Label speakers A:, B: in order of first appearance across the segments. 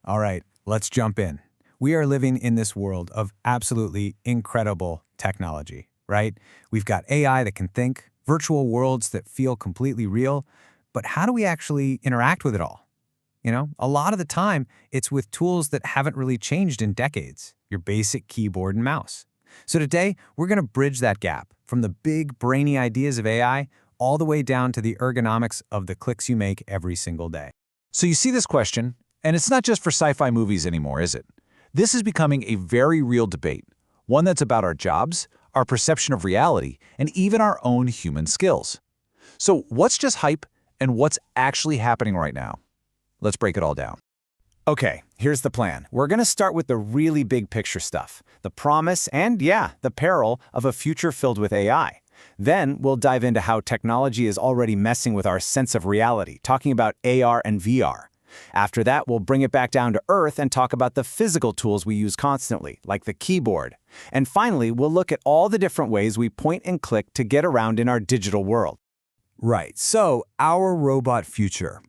A: All right, let's jump in. We are living in this world of absolutely incredible technology, right? We've got AI that can think, virtual worlds that feel completely real, but how do we actually interact with it all? A lot of the time, it's with tools that haven't really changed in decades, your basic keyboard and mouse. So today, we're going to bridge that gap from the big, brainy ideas of AI all the way down to the ergonomics of the clicks you make every single day.
B: So you see this question, and it's not just for sci-fi movies anymore, is it? This is becoming a very real debate, one that's about our jobs, our perception of reality, and even our own human skills. So what's just hype, and what's actually happening right now? Let's break it all down.
A: Okay, here's the plan. We're going to start with the really big picture stuff, the promise and, the peril of a future filled with AI. Then we'll dive into how technology is already messing with our sense of reality, talking about AR and VR. After that, we'll bring it back down to earth and talk about the physical tools we use constantly, like the keyboard. And finally, we'll look at all the different ways we point and click to get around in our digital world.
C: Right, so our robot future.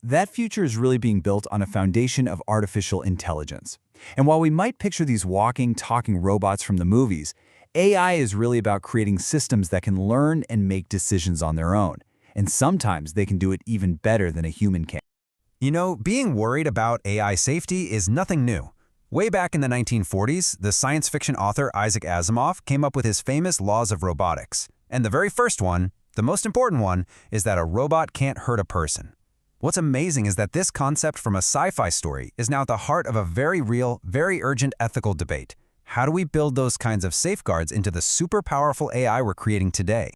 C: That future is really being built on a foundation of artificial intelligence. And while we might picture these walking, talking robots from the movies, AI is really about creating systems that can learn and make decisions on their own. And sometimes they can do it even better than a human can.
D: Being worried about AI safety is nothing new. Way back in the 1940s, the science fiction author Isaac Asimov came up with his famous laws of robotics. And the very first one, the most important one, is that a robot can't hurt a person. What's amazing is that this concept from a sci-fi story is now at the heart of a very real, very urgent ethical debate. How do we build those kinds of safeguards into the super powerful AI we're creating today?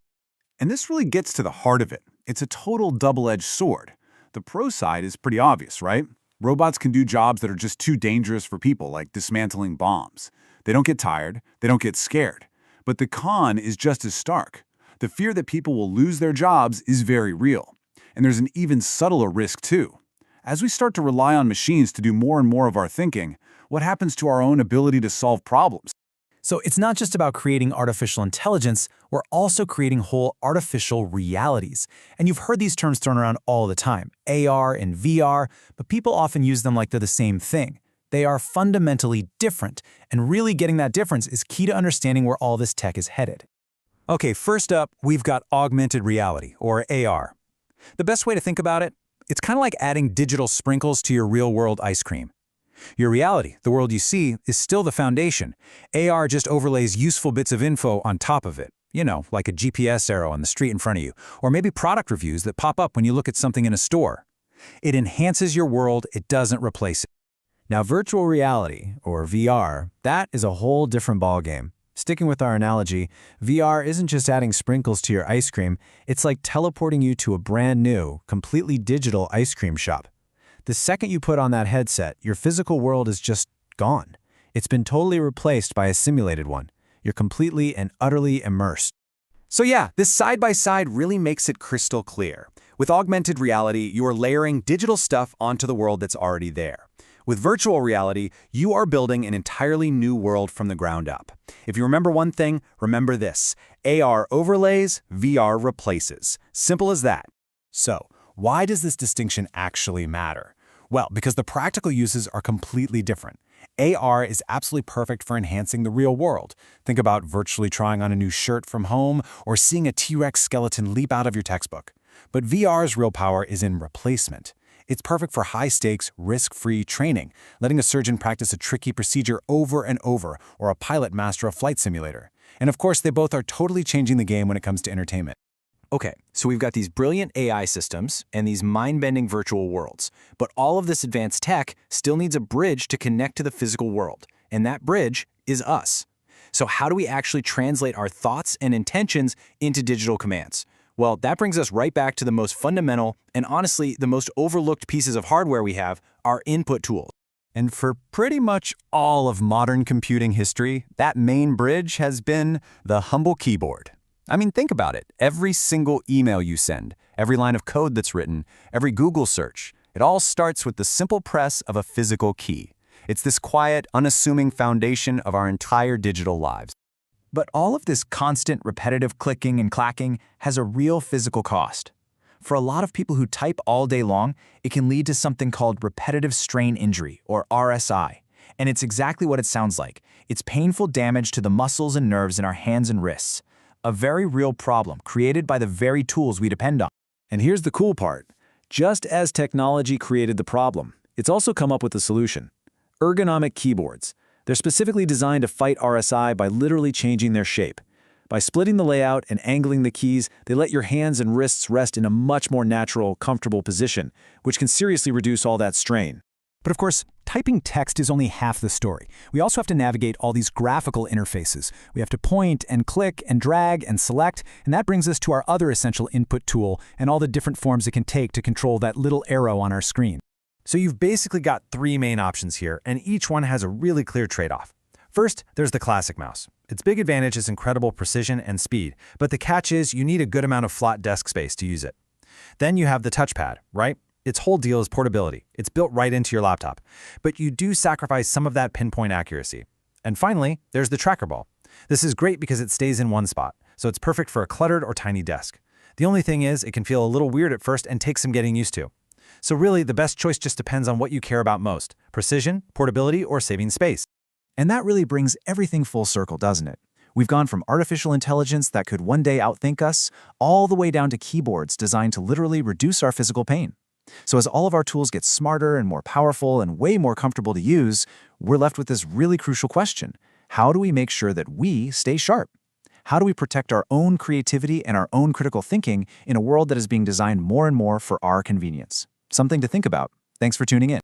E: And this really gets to the heart of it. It's a total double-edged sword. The pro side is pretty obvious, right? Robots can do jobs that are just too dangerous for people, like dismantling bombs. They don't get tired, they don't get scared. But the con is just as stark. The fear that people will lose their jobs is very real. And there's an even subtler risk, too. As we start to rely on machines to do more and more of our thinking, what happens to our own ability to solve problems?
C: So it's not just about creating artificial intelligence, we're also creating whole artificial realities. And you've heard these terms thrown around all the time, AR and VR, but people often use them like they're the same thing. They are fundamentally different, and really getting that difference is key to understanding where all this tech is headed. Okay, first up, we've got augmented reality, or AR. The best way to think about it, it's kind of like adding digital sprinkles to your real-world ice cream. Your reality, the world you see, is still the foundation. AR just overlays useful bits of info on top of it. Like a GPS arrow on the street in front of you, or maybe product reviews that pop up when you look at something in a store. It enhances your world, it doesn't replace it.
A: Now, virtual reality, or VR, that is a whole different ballgame. Sticking with our analogy, VR isn't just adding sprinkles to your ice cream, it's like teleporting you to a brand new, completely digital ice cream shop. The second you put on that headset, your physical world is just gone. It's been totally replaced by a simulated one. You're completely and utterly immersed.
D: So this side-by-side really makes it crystal clear. With augmented reality, you are layering digital stuff onto the world that's already there. With virtual reality, you are building an entirely new world from the ground up. If you remember one thing, remember this. AR overlays, VR replaces. Simple as that.
A: So, why does this distinction actually matter? Well, because the practical uses are completely different. AR is absolutely perfect for enhancing the real world. Think about virtually trying on a new shirt from home or seeing a T-Rex skeleton leap out of your textbook. But VR's real power is in replacement. It's perfect for high-stakes, risk-free training, letting a surgeon practice a tricky procedure over and over, or a pilot master a flight simulator. And of course, they both are totally changing the game when it comes to entertainment. Okay, so we've got these brilliant AI systems and these mind-bending virtual worlds, but all of this advanced tech still needs a bridge to connect to the physical world, and that bridge is us. So how do we actually translate our thoughts and intentions into digital commands? Well, that brings us right back to the most fundamental and honestly the most overlooked pieces of hardware we have, our input tools.
C: And for pretty much all of modern computing history, that main bridge has been the humble keyboard. I mean, think about it. Every single email you send, every line of code that's written, every Google search, it all starts with the simple press of a physical key. It's this quiet, unassuming foundation of our entire digital lives. But all of this constant, repetitive clicking and clacking has a real physical cost. For a lot of people who type all day long, it can lead to something called repetitive strain injury, or RSI. And it's exactly what it sounds like. It's painful damage to the muscles and nerves in our hands and wrists. A very real problem created by the very tools we depend on.
B: And here's the cool part. Just as technology created the problem, it's also come up with a solution. Ergonomic keyboards. They're specifically designed to fight RSI by literally changing their shape. By splitting the layout and angling the keys, they let your hands and wrists rest in a much more natural, comfortable position, which can seriously reduce all that strain.
F: But of course, typing text is only half the story. We also have to navigate all these graphical interfaces. We have to point and click and drag and select, and that brings us to our other essential input tool and all the different forms it can take to control that little arrow on our screen.
C: So you've basically got three main options here, and each one has a really clear trade-off. First, there's the classic mouse. Its big advantage is incredible precision and speed, but the catch is you need a good amount of flat desk space to use it. Then you have the touchpad, right? Its whole deal is portability. It's built right into your laptop. But you do sacrifice some of that pinpoint accuracy. And finally, there's the tracker ball. This is great because it stays in one spot, so it's perfect for a cluttered or tiny desk. The only thing is, it can feel a little weird at first and take some getting used to. So really, the best choice just depends on what you care about most: precision, portability, or saving space.
B: And that really brings everything full circle, doesn't it? We've gone from artificial intelligence that could one day outthink us, all the way down to keyboards designed to literally reduce our physical pain. So as all of our tools get smarter and more powerful and way more comfortable to use, we're left with this really crucial question. How do we make sure that we stay sharp? How do we protect our own creativity and our own critical thinking in a world that is being designed more and more for our convenience? Something to think about. Thanks for tuning in.